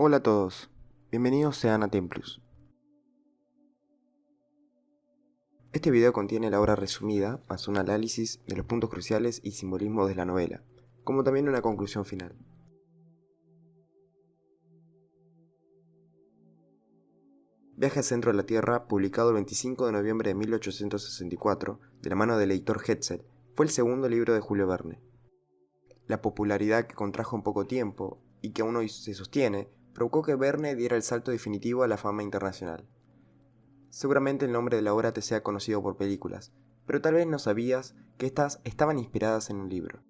Hola a todos, bienvenidos sean a Templus. Este video contiene la obra resumida, más un análisis de los puntos cruciales y simbolismos de la novela, como también una conclusión final. Viaje al centro de la Tierra, publicado el 25 de noviembre de 1864, de la mano del editor Hetzel, fue el segundo libro de Julio Verne. La popularidad que contrajo en poco tiempo, y que aún hoy se sostiene, provocó que Verne diera el salto definitivo a la fama internacional. Seguramente el nombre de la obra te sea conocido por películas, pero tal vez no sabías que estas estaban inspiradas en un libro.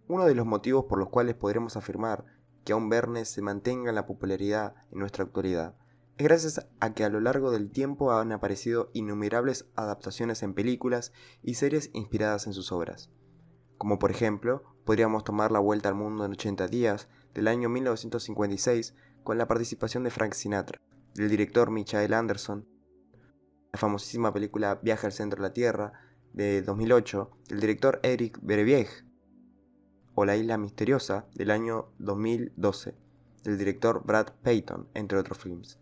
Uno de los motivos por los cuales podremos afirmar que aún Verne se mantenga en la popularidad en nuestra actualidad es gracias a que a lo largo del tiempo han aparecido innumerables adaptaciones en películas y series inspiradas en sus obras. Como por ejemplo, podríamos tomar La Vuelta al Mundo en 80 días del año 1956 con la participación de Frank Sinatra, del director Michael Anderson, la famosísima película Viaje al centro de la Tierra de 2008 del director Eric Berebieg, o La Isla Misteriosa del año 2012 del director Brad Peyton, entre otros films.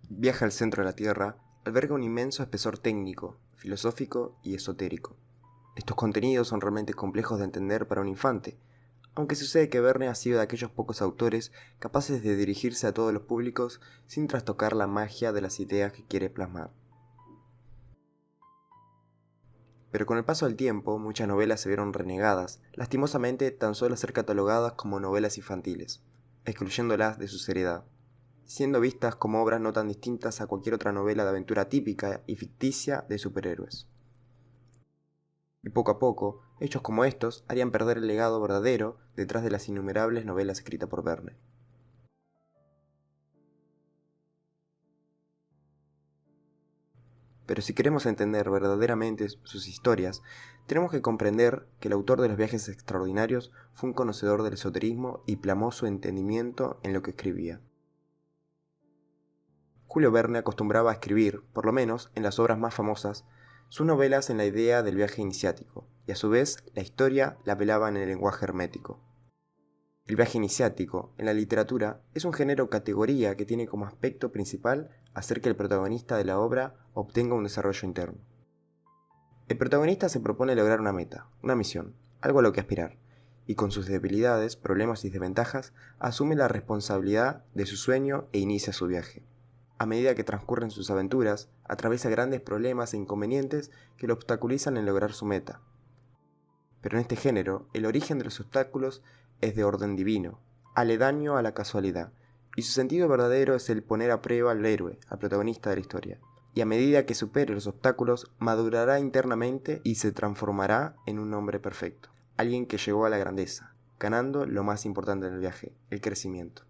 Viaje al centro de la Tierra alberga un inmenso espesor técnico, filosófico y esotérico. Estos contenidos son realmente complejos de entender para un infante, aunque sucede que Verne ha sido de aquellos pocos autores capaces de dirigirse a todos los públicos sin trastocar la magia de las ideas que quiere plasmar. Pero con el paso del tiempo, muchas novelas se vieron renegadas, lastimosamente tan solo ser catalogadas como novelas infantiles, excluyéndolas de su seriedad, siendo vistas como obras no tan distintas a cualquier otra novela de aventura típica y ficticia de superhéroes. Y poco a poco, hechos como estos harían perder el legado verdadero detrás de las innumerables novelas escritas por Verne. Pero si queremos entender verdaderamente sus historias, tenemos que comprender que el autor de los viajes extraordinarios fue un conocedor del esoterismo y plasmó su entendimiento en lo que escribía. Julio Verne acostumbraba a escribir, por lo menos en las obras más famosas, sus novelas en la idea del viaje iniciático, y a su vez la historia la velaba en el lenguaje hermético. El viaje iniciático, en la literatura, es un género o categoría que tiene como aspecto principal hacer que el protagonista de la obra obtenga un desarrollo interno. El protagonista se propone lograr una meta, una misión, algo a lo que aspirar, y con sus debilidades, problemas y desventajas, asume la responsabilidad de su sueño e inicia su viaje. A medida que transcurren sus aventuras, atraviesa grandes problemas e inconvenientes que lo obstaculizan en lograr su meta. Pero en este género, el origen de los obstáculos es de orden divino, aledaño a la casualidad, y su sentido verdadero es el poner a prueba al héroe, al protagonista de la historia. Y a medida que supere los obstáculos, madurará internamente y se transformará en un hombre perfecto, alguien que llegó a la grandeza, ganando lo más importante en el viaje, el crecimiento.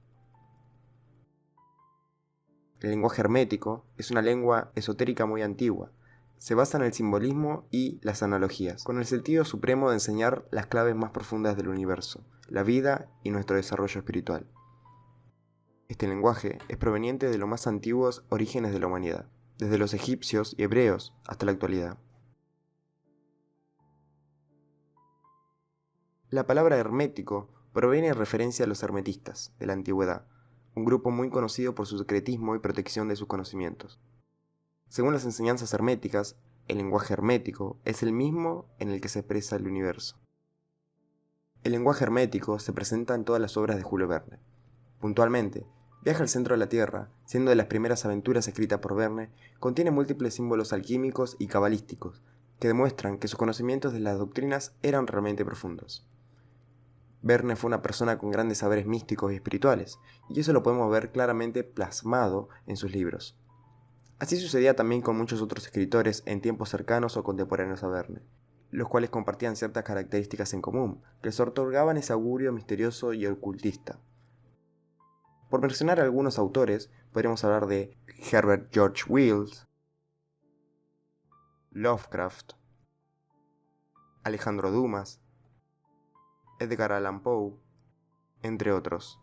El lenguaje hermético es una lengua esotérica muy antigua. Se basa en el simbolismo y las analogías, con el sentido supremo de enseñar las claves más profundas del universo, la vida y nuestro desarrollo espiritual. Este lenguaje es proveniente de los más antiguos orígenes de la humanidad, desde los egipcios y hebreos hasta la actualidad. La palabra hermético proviene en referencia a los hermetistas de la antigüedad, un grupo muy conocido por su secretismo y protección de sus conocimientos. Según las enseñanzas herméticas, el lenguaje hermético es el mismo en el que se expresa el universo. El lenguaje hermético se presenta en todas las obras de Julio Verne. Puntualmente, Viaje al centro de la Tierra, siendo de las primeras aventuras escritas por Verne, contiene múltiples símbolos alquímicos y cabalísticos que demuestran que sus conocimientos de las doctrinas eran realmente profundos. Verne fue una persona con grandes saberes místicos y espirituales, y eso lo podemos ver claramente plasmado en sus libros. Así sucedía también con muchos otros escritores en tiempos cercanos o contemporáneos a Verne, los cuales compartían ciertas características en común, que les otorgaban ese augurio misterioso y ocultista. Por mencionar a algunos autores, podríamos hablar de Herbert George Wells, Lovecraft, Alejandro Dumas, Edgar Allan Poe, entre otros.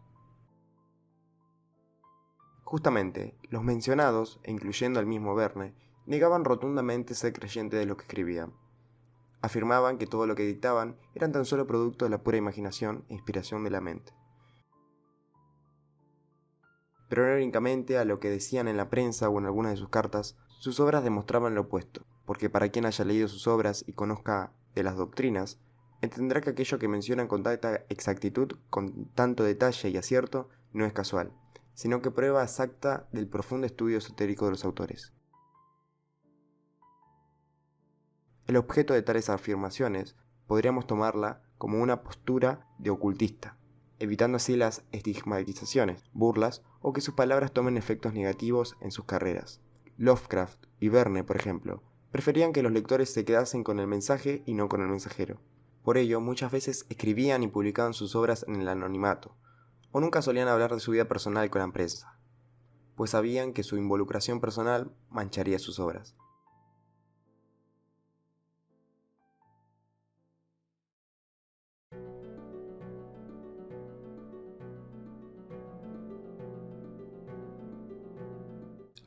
Justamente, los mencionados, e incluyendo al mismo Verne, negaban rotundamente ser creyentes de lo que escribían. Afirmaban que todo lo que dictaban eran tan solo producto de la pura imaginación e inspiración de la mente. Pero irónicamente a lo que decían en la prensa o en algunas de sus cartas, sus obras demostraban lo opuesto, porque para quien haya leído sus obras y conozca de las doctrinas, entenderá que aquello que mencionan con tanta exactitud, con tanto detalle y acierto, no es casual, sino que prueba exacta del profundo estudio esotérico de los autores. El objeto de tales afirmaciones podríamos tomarla como una postura de ocultista, evitando así las estigmatizaciones, burlas o que sus palabras tomen efectos negativos en sus carreras. Lovecraft y Verne, por ejemplo, preferían que los lectores se quedasen con el mensaje y no con el mensajero. Por ello, muchas veces escribían y publicaban sus obras en el anonimato, o nunca solían hablar de su vida personal con la prensa, pues sabían que su involucración personal mancharía sus obras.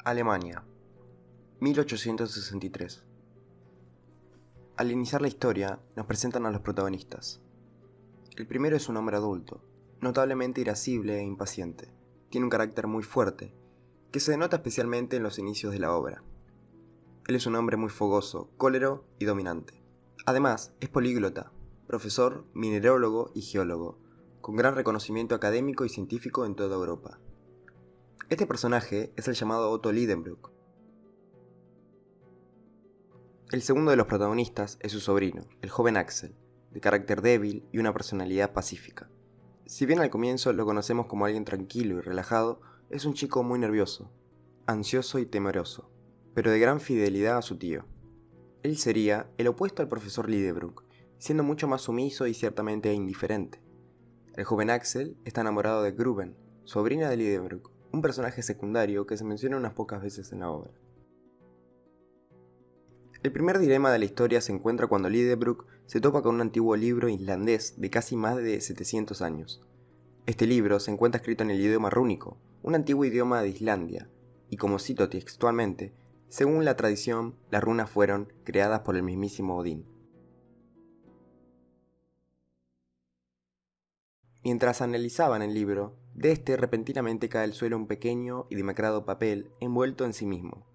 Alemania, 1863. Al iniciar la historia, nos presentan a los protagonistas. El primero es un hombre adulto, notablemente irascible e impaciente. Tiene un carácter muy fuerte, que se denota especialmente en los inicios de la obra. Él es un hombre muy fogoso, cólero y dominante. Además, es políglota, profesor, minerólogo y geólogo, con gran reconocimiento académico y científico en toda Europa. Este personaje es el llamado Otto Lidenbrock. El segundo de los protagonistas es su sobrino, el joven Axel, de carácter débil y una personalidad pacífica. Si bien al comienzo lo conocemos como alguien tranquilo y relajado, es un chico muy nervioso, ansioso y temeroso, pero de gran fidelidad a su tío. Él sería el opuesto al profesor Lidenbrock, siendo mucho más sumiso y ciertamente indiferente. El joven Axel está enamorado de Gruben, sobrina de Lidenbrock, un personaje secundario que se menciona unas pocas veces en la obra. El primer dilema de la historia se encuentra cuando Lidenbrock se topa con un antiguo libro islandés de casi más de 700 años. Este libro se encuentra escrito en el idioma rúnico, un antiguo idioma de Islandia, y como cito textualmente, según la tradición, las runas fueron creadas por el mismísimo Odín. Mientras analizaban el libro, de este repentinamente cae al suelo un pequeño y demacrado papel envuelto en sí mismo.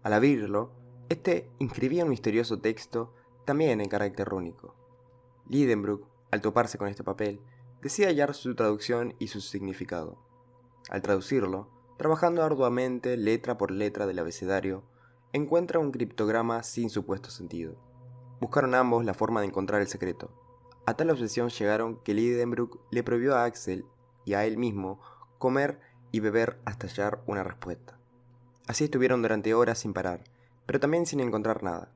Al abrirlo, este inscribía un misterioso texto, también en carácter rúnico. Lidenbrock, al toparse con este papel, decide hallar su traducción y su significado. Al traducirlo, trabajando arduamente letra por letra del abecedario, encuentra un criptograma sin supuesto sentido. Buscaron ambos la forma de encontrar el secreto. A tal obsesión llegaron que Lidenbrock le prohibió a Axel y a él mismo comer y beber hasta hallar una respuesta. Así estuvieron durante horas sin parar, pero también sin encontrar nada.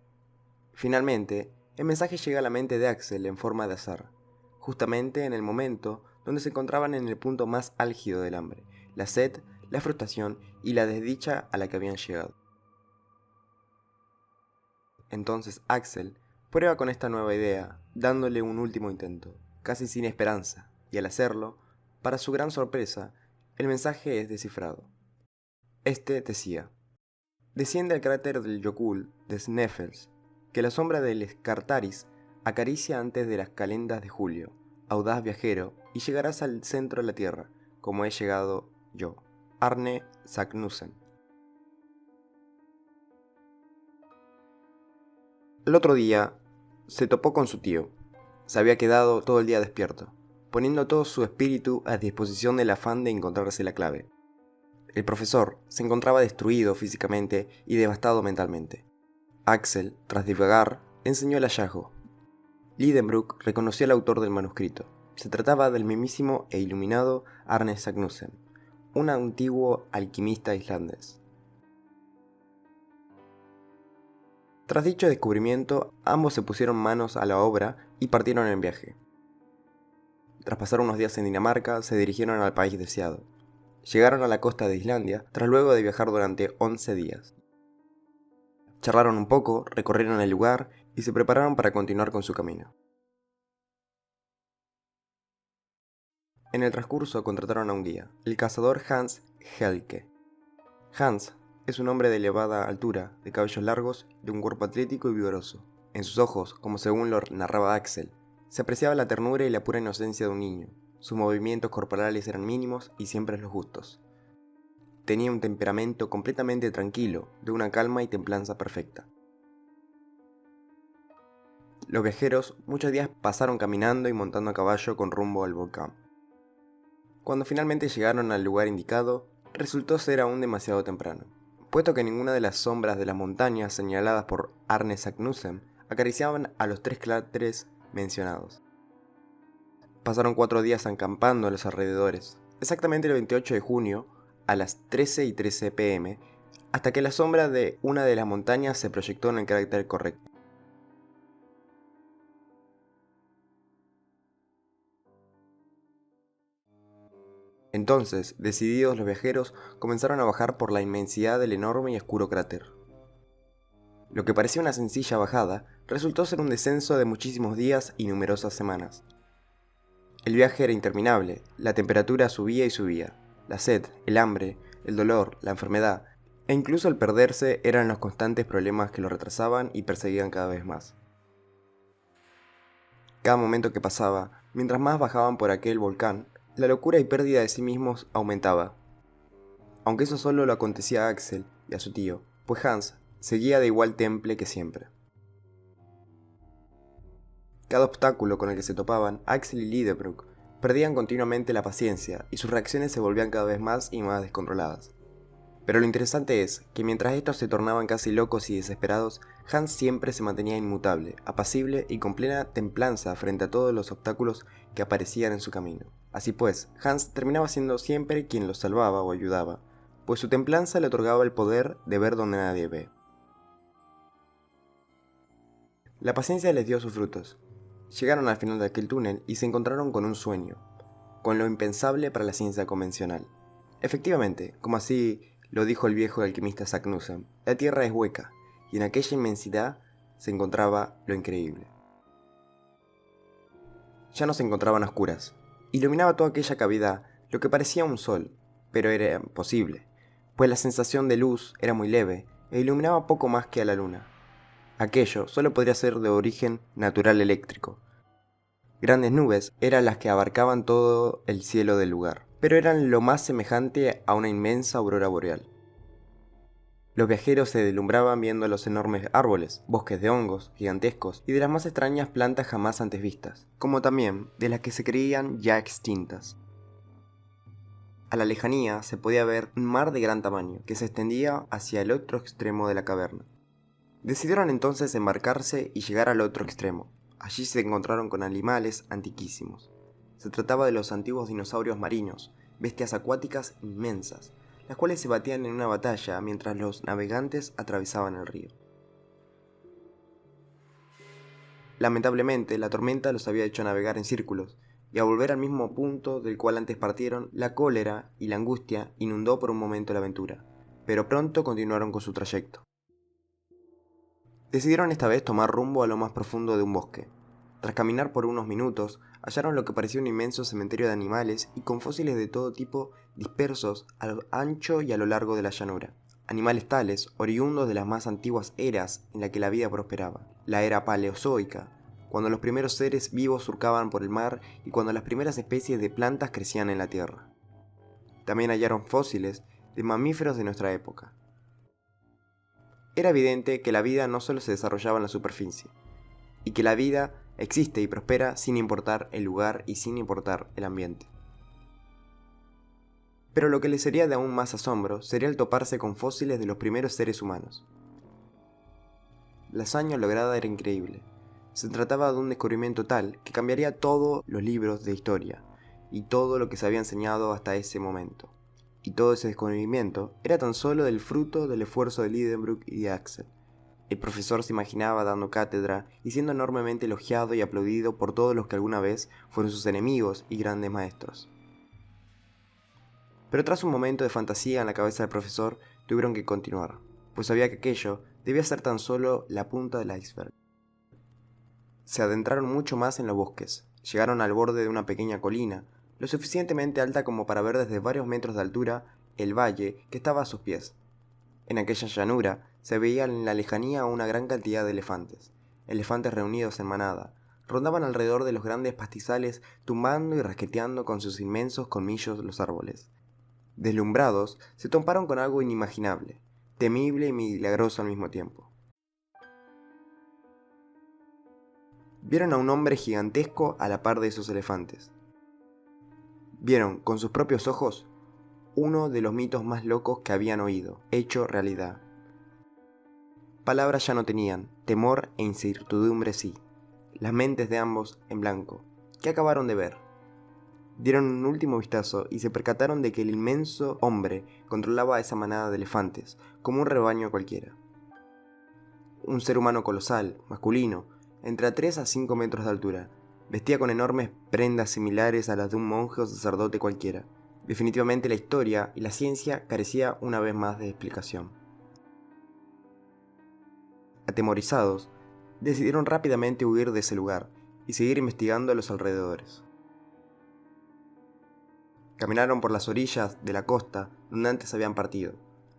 Finalmente, el mensaje llega a la mente de Axel en forma de azar, justamente en el momento donde se encontraban en el punto más álgido del hambre, la sed, la frustración y la desdicha a la que habían llegado. Entonces Axel prueba con esta nueva idea, dándole un último intento, casi sin esperanza, y al hacerlo, para su gran sorpresa, el mensaje es descifrado. Este decía: desciende al cráter del Jökull de Sneffels, que la sombra del Scartaris acaricia antes de las calendas de julio, audaz viajero, y llegarás al centro de la Tierra, como he llegado yo, Arne Sagnussen. El otro día se topó con su tío. Se había quedado todo el día despierto, poniendo todo su espíritu a disposición del afán de encontrarse la clave. El profesor se encontraba destruido físicamente y devastado mentalmente. Axel, tras divagar, le enseñó el hallazgo. Lidenbrock reconoció al autor del manuscrito. Se trataba del mismísimo e iluminado Arne Sagnussen, un antiguo alquimista islandés. Tras dicho descubrimiento, ambos se pusieron manos a la obra y partieron en viaje. Tras pasar unos días en Dinamarca, se dirigieron al país deseado. Llegaron a la costa de Islandia, tras luego de viajar durante 11 días. Charlaron un poco, recorrieron el lugar y se prepararon para continuar con su camino. En el transcurso contrataron a un guía, el cazador Hans Helke. Hans Es un hombre de elevada altura, de cabellos largos, de un cuerpo atlético y vigoroso. En sus ojos, como según lo narraba Axel, se apreciaba la ternura y la pura inocencia de un niño. Sus movimientos corporales eran mínimos y siempre los justos. Tenía un temperamento completamente tranquilo, de una calma y templanza perfecta. Los viajeros muchos días pasaron caminando y montando a caballo con rumbo al volcán. Cuando finalmente llegaron al lugar indicado, resultó ser aún demasiado temprano, puesto que ninguna de las sombras de las montañas señaladas por Arne Saknussemm acariciaban a los 3 cráteres mencionados. Pasaron 4 días acampando a los alrededores, exactamente el 28 de junio, a las 13:13 p.m., hasta que la sombra de una de las montañas se proyectó en el cráter correcto. Entonces, decididos los viajeros, comenzaron a bajar por la inmensidad del enorme y oscuro cráter. Lo que parecía una sencilla bajada, resultó ser un descenso de muchísimos días y numerosas semanas. El viaje era interminable, la temperatura subía y subía, la sed, el hambre, el dolor, la enfermedad, e incluso el perderse eran los constantes problemas que lo retrasaban y perseguían cada vez más. Cada momento que pasaba, mientras más bajaban por aquel volcán, la locura y pérdida de sí mismos aumentaba. Aunque eso solo lo acontecía a Axel y a su tío, pues Hans seguía de igual temple que siempre. Cada obstáculo con el que se topaban, Axel y Lidenbrock perdían continuamente la paciencia y sus reacciones se volvían cada vez más y más descontroladas. Pero lo interesante es que mientras estos se tornaban casi locos y desesperados, Hans siempre se mantenía inmutable, apacible y con plena templanza frente a todos los obstáculos que aparecían en su camino. Así pues, Hans terminaba siendo siempre quien los salvaba o ayudaba, pues su templanza le otorgaba el poder de ver donde nadie ve. La paciencia les dio sus frutos. Llegaron al final de aquel túnel y se encontraron con un sueño, con lo impensable para la ciencia convencional. Efectivamente, como así lo dijo el viejo alquimista Saknussemm, la Tierra es hueca, y en aquella inmensidad se encontraba lo increíble. Ya no se encontraban a oscuras. Iluminaba toda aquella cavidad lo que parecía un sol, pero era imposible, pues la sensación de luz era muy leve e iluminaba poco más que a la luna. Aquello solo podría ser de origen natural eléctrico. Grandes nubes eran las que abarcaban todo el cielo del lugar, pero eran lo más semejante a una inmensa aurora boreal. Los viajeros se deslumbraban viendo los enormes árboles, bosques de hongos gigantescos y de las más extrañas plantas jamás antes vistas, como también de las que se creían ya extintas. A la lejanía se podía ver un mar de gran tamaño que se extendía hacia el otro extremo de la caverna. Decidieron entonces embarcarse y llegar al otro extremo. Allí se encontraron con animales antiquísimos. Se trataba de los antiguos dinosaurios marinos, bestias acuáticas inmensas, las cuales se batían en una batalla mientras los navegantes atravesaban el río. Lamentablemente, la tormenta los había hecho navegar en círculos, y al volver al mismo punto del cual antes partieron, la cólera y la angustia inundó por un momento la aventura, pero pronto continuaron con su trayecto. Decidieron esta vez tomar rumbo a lo más profundo de un bosque. Tras caminar por unos minutos, hallaron lo que parecía un inmenso cementerio de animales y con fósiles de todo tipo dispersos a lo ancho y a lo largo de la llanura. Animales tales, oriundos de las más antiguas eras en la que la vida prosperaba, la era paleozoica, cuando los primeros seres vivos surcaban por el mar y cuando las primeras especies de plantas crecían en la tierra. También hallaron fósiles de mamíferos de nuestra época. Era evidente que la vida no solo se desarrollaba en la superficie, y que la vida existe y prospera sin importar el lugar y sin importar el ambiente. Pero lo que les sería de aún más asombro sería el toparse con fósiles de los primeros seres humanos. La hazaña lograda era increíble. Se trataba de un descubrimiento tal que cambiaría todos los libros de historia y todo lo que se había enseñado hasta ese momento. Y todo ese descubrimiento era tan solo el fruto del esfuerzo de Lidenbrock y de Axel. El profesor se imaginaba dando cátedra y siendo enormemente elogiado y aplaudido por todos los que alguna vez fueron sus enemigos y grandes maestros. Pero tras un momento de fantasía en la cabeza del profesor, tuvieron que continuar, pues sabía que aquello debía ser tan solo la punta del iceberg. Se adentraron mucho más en los bosques, llegaron al borde de una pequeña colina, lo suficientemente alta como para ver desde varios metros de altura el valle que estaba a sus pies. En aquella llanura se veía en la lejanía una gran cantidad de elefantes reunidos en manada. Rondaban alrededor de los grandes pastizales, tumbando y rasqueteando con sus inmensos colmillos los árboles. Deslumbrados, se toparon con algo inimaginable, temible y milagroso al mismo tiempo. Vieron a un hombre gigantesco a la par de esos elefantes. Vieron con sus propios ojos uno de los mitos más locos que habían oído, hecho realidad. Palabras ya no tenían, temor e incertidumbre sí. Las mentes de ambos en blanco. ¿Qué acabaron de ver? Dieron un último vistazo y se percataron de que el inmenso hombre controlaba a esa manada de elefantes, como un rebaño cualquiera. Un ser humano colosal, masculino, entre 3 a 5 metros de altura. Vestía con enormes prendas similares a las de un monje o sacerdote cualquiera. Definitivamente la historia y la ciencia carecía una vez más de explicación. Atemorizados, decidieron rápidamente huir de ese lugar y seguir investigando a los alrededores. Caminaron por las orillas de la costa donde antes habían partido.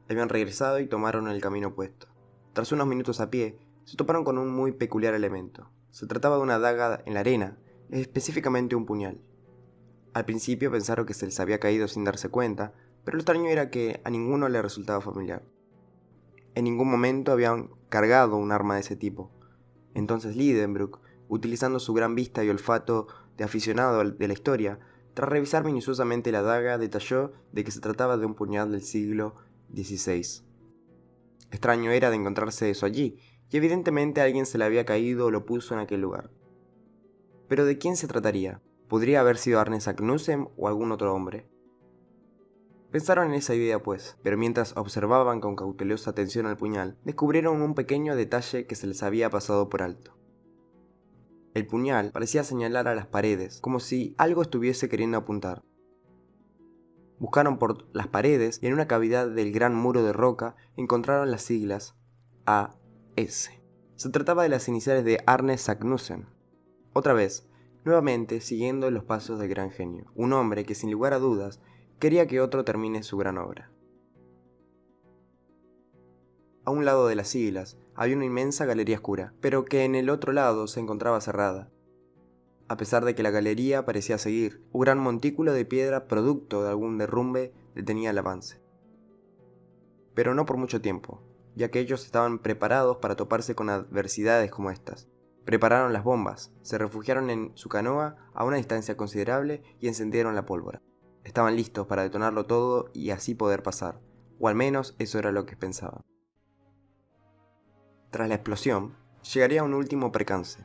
Habían regresado y tomaron el camino opuesto. Tras unos minutos a pie, se toparon con un muy peculiar elemento. Se trataba de una daga en la arena, específicamente un puñal. Al principio pensaron que se les había caído sin darse cuenta, pero lo extraño era que a ninguno le resultaba familiar. En ningún momento habían cargado un arma de ese tipo. Entonces Lidenbrock, utilizando su gran vista y olfato de aficionado de la historia, tras revisar minuciosamente la daga, detalló de que se trataba de un puñal del siglo XVI. Extraño era de encontrarse eso allí, y evidentemente alguien se le había caído o lo puso en aquel lugar. ¿Pero de quién se trataría? ¿Podría haber sido Arne Saknussemm o algún otro hombre? Pensaron en esa idea pues, pero mientras observaban con cautelosa atención al puñal, descubrieron un pequeño detalle que se les había pasado por alto. El puñal parecía señalar a las paredes, como si algo estuviese queriendo apuntar. Buscaron por las paredes y en una cavidad del gran muro de roca encontraron las siglas AS. Se trataba de las iniciales de Arne Saknussemm. Otra vez, nuevamente siguiendo los pasos del gran genio, un hombre que sin lugar a dudas quería que otro termine su gran obra. A un lado de las siglas había una inmensa galería oscura, pero que en el otro lado se encontraba cerrada. A pesar de que la galería parecía seguir, un gran montículo de piedra producto de algún derrumbe detenía el avance. Pero no por mucho tiempo, ya que ellos estaban preparados para toparse con adversidades como estas. Prepararon las bombas, se refugiaron en su canoa a una distancia considerable y encendieron la pólvora. Estaban listos para detonarlo todo y así poder pasar, o al menos eso era lo que pensaban. Tras la explosión, llegaría un último percance.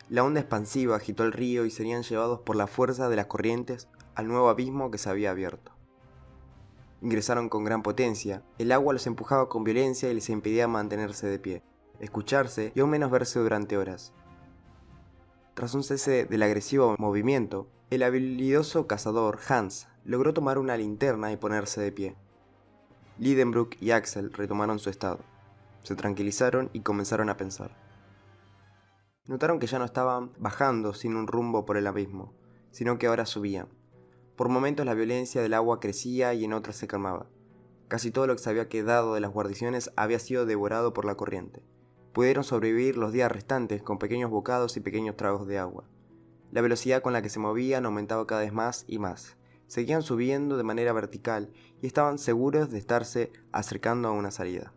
La onda expansiva agitó el río y serían llevados por la fuerza de las corrientes al nuevo abismo que se había abierto. Ingresaron con gran potencia, el agua los empujaba con violencia y les impedía mantenerse de pie, escucharse y aún menos verse durante horas. Tras un cese del agresivo movimiento, el habilidoso cazador Hans logró tomar una linterna y ponerse de pie. Lidenbrock y Axel retomaron su estado. Se tranquilizaron y comenzaron a pensar. Notaron que ya no estaban bajando sin un rumbo por el abismo, sino que ahora subían. Por momentos la violencia del agua crecía y en otras se calmaba. Casi todo lo que se había quedado de las guarniciones había sido devorado por la corriente. Pudieron sobrevivir los días restantes con pequeños bocados y pequeños tragos de agua. La velocidad con la que se movían aumentaba cada vez más y más. Seguían subiendo de manera vertical y estaban seguros de estarse acercando a una salida.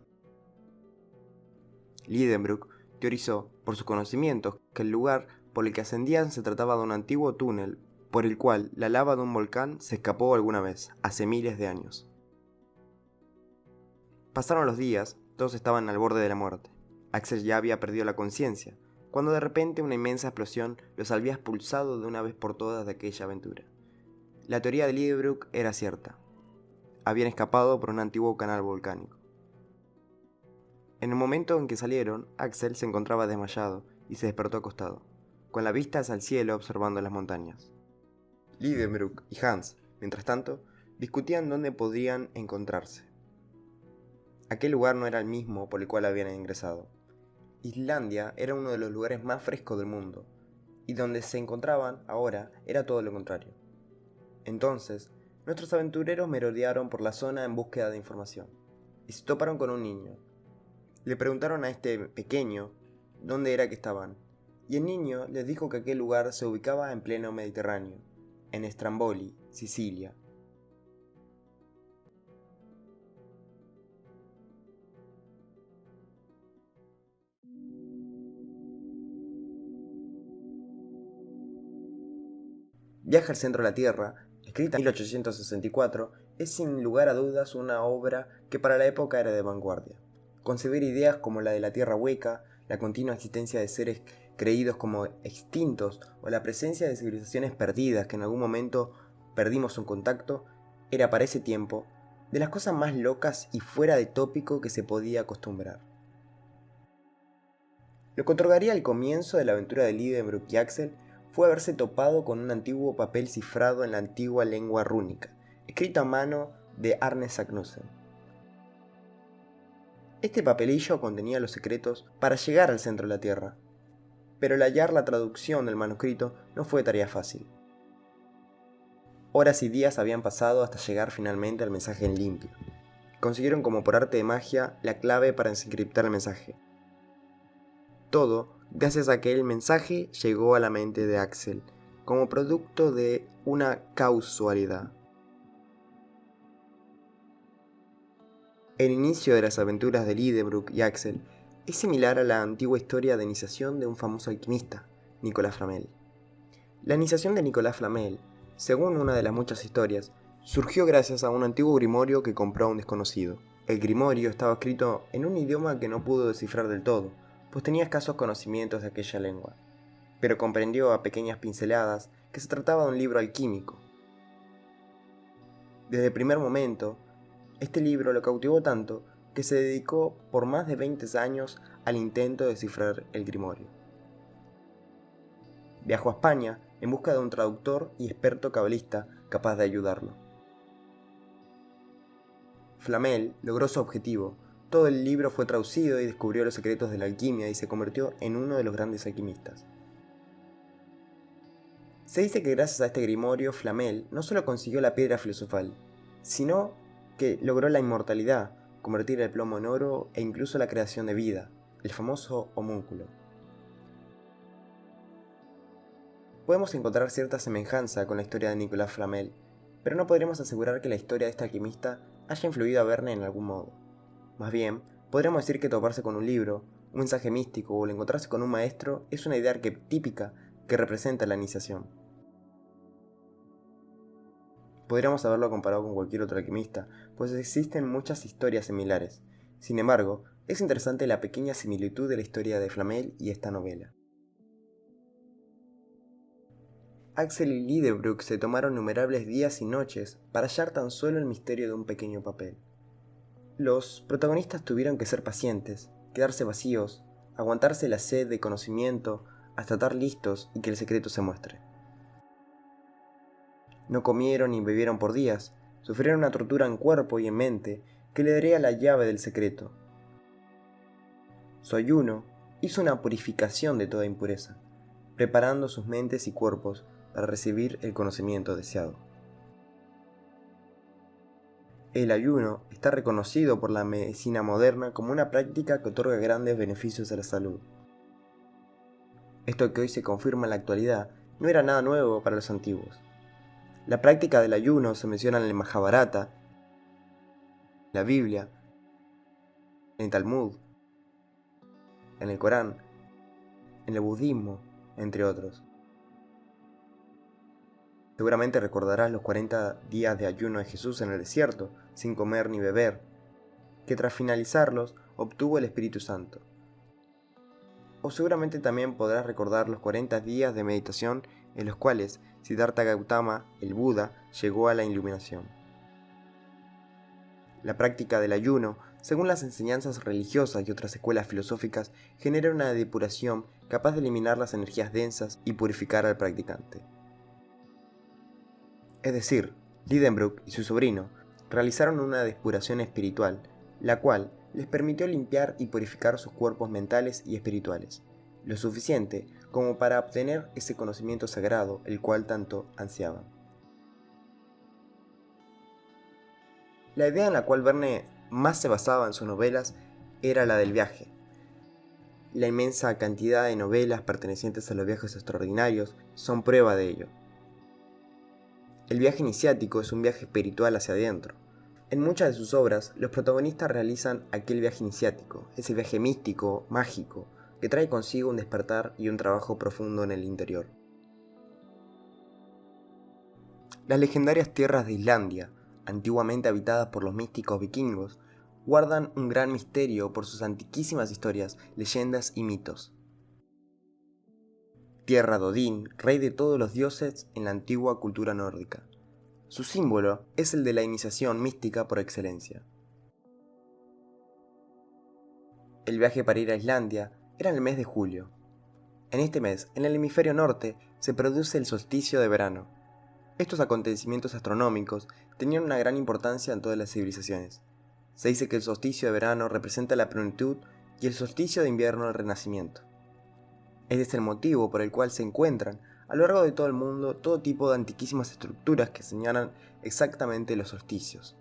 Lidenbrock teorizó, por sus conocimientos, que el lugar por el que ascendían se trataba de un antiguo túnel por el cual la lava de un volcán se escapó alguna vez, hace miles de años. Pasaron los días, todos estaban al borde de la muerte. Axel ya había perdido la conciencia, cuando de repente una inmensa explosión los había expulsado de una vez por todas de aquella aventura. La teoría de Lidenbrock era cierta. Habían escapado por un antiguo canal volcánico. En el momento en que salieron, Axel se encontraba desmayado y se despertó acostado, con la vista hacia el cielo observando las montañas. Lidenbrock y Hans, mientras tanto, discutían dónde podrían encontrarse. Aquel lugar no era el mismo por el cual habían ingresado. Islandia era uno de los lugares más frescos del mundo, y donde se encontraban ahora era todo lo contrario. Entonces, nuestros aventureros merodearon por la zona en búsqueda de información. y se toparon con un niño. Le preguntaron a este pequeño dónde era que estaban, y el niño les dijo que aquel lugar se ubicaba en pleno Mediterráneo, en Stromboli, Sicilia. Viaje al centro de la Tierra, escrita en 1864, es sin lugar a dudas una obra que para la época era de vanguardia. Concebir ideas como la de la Tierra hueca, la continua existencia de seres creídos como extintos o la presencia de civilizaciones perdidas que en algún momento perdimos su contacto, era para ese tiempo de las cosas más locas y fuera de tópico que se podía acostumbrar. Lo que otorgaría el comienzo de la aventura de Lidenbrock y Axel fue haberse topado con un antiguo papel cifrado en la antigua lengua rúnica, escrito a mano de Arne Saknussemm. Este papelillo contenía los secretos para llegar al centro de la Tierra, pero el hallar la traducción del manuscrito no fue tarea fácil. Horas y días habían pasado hasta llegar finalmente al mensaje en limpio. Consiguieron como por arte de magia la clave para desencriptar el mensaje. Todo gracias a que el mensaje llegó a la mente de Axel, como producto de una causalidad. El inicio de las aventuras de Lidenbrock y Axel es similar a la antigua historia de iniciación de un famoso alquimista, Nicolas Flamel. La iniciación de Nicolas Flamel, según una de las muchas historias, surgió gracias a un antiguo grimorio que compró a un desconocido. El grimorio estaba escrito en un idioma que no pudo descifrar del todo, pues tenía escasos conocimientos de aquella lengua, pero comprendió a pequeñas pinceladas que se trataba de un libro alquímico. Desde el primer momento, este libro lo cautivó tanto que se dedicó por más de 20 años al intento de descifrar el grimorio. Viajó a España en busca de un traductor y experto cabalista capaz de ayudarlo. Flamel logró su objetivo. Todo el libro fue traducido y descubrió los secretos de la alquimia y se convirtió en uno de los grandes alquimistas. Se dice que gracias a este grimorio Flamel no solo consiguió la piedra filosofal, sino que logró la inmortalidad, convertir el plomo en oro e incluso la creación de vida, el famoso homúnculo. Podemos encontrar cierta semejanza con la historia de Nicolas Flamel, pero no podremos asegurar que la historia de este alquimista haya influido a Verne en algún modo. Más bien, podríamos decir que toparse con un libro, un mensaje místico o el encontrarse con un maestro es una idea arquetípica que representa la iniciación. Podríamos haberlo comparado con cualquier otro alquimista, pues existen muchas historias similares. Sin embargo, es interesante la pequeña similitud de la historia de Flamel y esta novela. Axel y Lidenbrock se tomaron innumerables días y noches para hallar tan solo el misterio de un pequeño papel. Los protagonistas tuvieron que ser pacientes, quedarse vacíos, aguantarse la sed de conocimiento hasta estar listos y que el secreto se muestre. No comieron ni bebieron por días, sufrieron una tortura en cuerpo y en mente que le daría la llave del secreto. Su ayuno hizo una purificación de toda impureza, preparando sus mentes y cuerpos para recibir el conocimiento deseado. El ayuno está reconocido por la medicina moderna como una práctica que otorga grandes beneficios a la salud. Esto que hoy se confirma en la actualidad no era nada nuevo para los antiguos. La práctica del ayuno se menciona en el Majábharata, en la Biblia, en el Talmud, en el Corán, en el budismo, entre otros. Seguramente recordarás los 40 días de ayuno de Jesús en el desierto, sin comer ni beber, que tras finalizarlos obtuvo el Espíritu Santo. O seguramente también podrás recordar los 40 días de meditación en los cuales Siddhartha Gautama, el Buda, llegó a la iluminación. La práctica del ayuno, según las enseñanzas religiosas y otras escuelas filosóficas, genera una depuración capaz de eliminar las energías densas y purificar al practicante. Es decir, Lidenbrock y su sobrino realizaron una depuración espiritual, la cual les permitió limpiar y purificar sus cuerpos mentales y espirituales, lo suficiente como para obtener ese conocimiento sagrado el cual tanto ansiaban. La idea en la cual Verne más se basaba en sus novelas era la del viaje. La inmensa cantidad de novelas pertenecientes a los viajes extraordinarios son prueba de ello. El viaje iniciático es un viaje espiritual hacia adentro. En muchas de sus obras, los protagonistas realizan aquel viaje iniciático, ese viaje místico, mágico, que trae consigo un despertar y un trabajo profundo en el interior. Las legendarias tierras de Islandia, antiguamente habitadas por los místicos vikingos, guardan un gran misterio por sus antiquísimas historias, leyendas y mitos. Tierra de Odín, rey de todos los dioses en la antigua cultura nórdica. Su símbolo es el de la iniciación mística por excelencia. El viaje para ir a Islandia era en el mes de julio. En este mes, en el hemisferio norte, se produce el solsticio de verano. Estos acontecimientos astronómicos tenían una gran importancia en todas las civilizaciones. Se dice que el solsticio de verano representa la plenitud y el solsticio de invierno el renacimiento. Este es el motivo por el cual se encuentran a lo largo de todo el mundo todo tipo de antiquísimas estructuras que señalan exactamente los solsticios.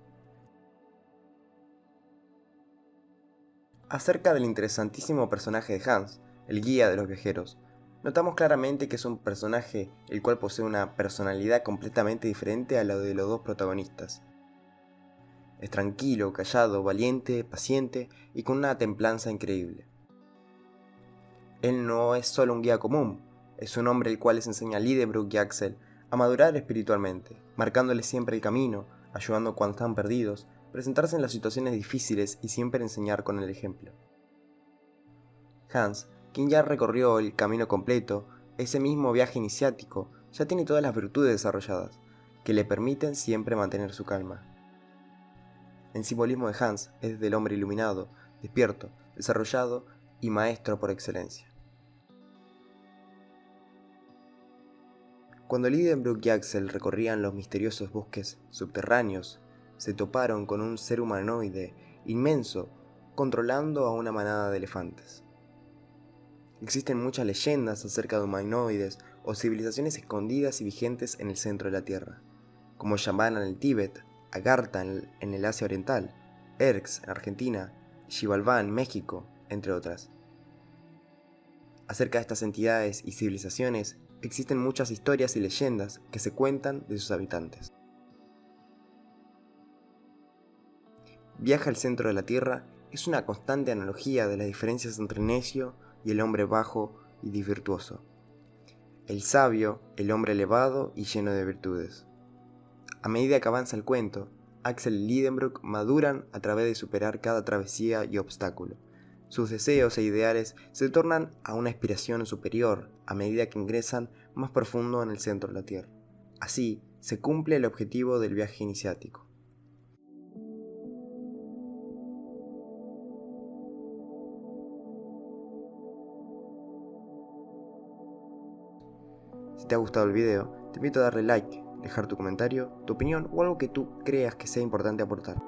Acerca del interesantísimo personaje de Hans, el guía de los viajeros, notamos claramente que es un personaje el cual posee una personalidad completamente diferente a la de los dos protagonistas. Es tranquilo, callado, valiente, paciente y con una templanza increíble. Él no es solo un guía común, es un hombre el cual les enseña a Lidenbrock y Axel a madurar espiritualmente, marcándoles siempre el camino, ayudando cuando están perdidos, presentarse en las situaciones difíciles y siempre enseñar con el ejemplo. Hans, quien ya recorrió el camino completo, ese mismo viaje iniciático, ya tiene todas las virtudes desarrolladas, que le permiten siempre mantener su calma. El simbolismo de Hans es del hombre iluminado, despierto, desarrollado y maestro por excelencia. Cuando Lidenbrock y Axel recorrían los misteriosos bosques subterráneos, se toparon con un ser humanoide inmenso controlando a una manada de elefantes. Existen muchas leyendas acerca de humanoides o civilizaciones escondidas y vigentes en el centro de la Tierra, como Shambhala en el Tíbet, Agartha en el Asia Oriental, Erx en Argentina, Xibalbá en México, entre otras. Acerca de estas entidades y civilizaciones, existen muchas historias y leyendas que se cuentan de sus habitantes. Viaje al centro de la Tierra es una constante analogía de las diferencias entre el necio y el hombre bajo y virtuoso. El sabio, el hombre elevado y lleno de virtudes. A medida que avanza el cuento, Axel y Lidenbrock maduran a través de superar cada travesía y obstáculo. Sus deseos e ideales se tornan a una aspiración superior a medida que ingresan más profundo en el centro de la Tierra. Así, se cumple el objetivo del viaje iniciático. Si te ha gustado el video, te invito a darle like, dejar tu comentario, tu opinión o algo que tú creas que sea importante aportar.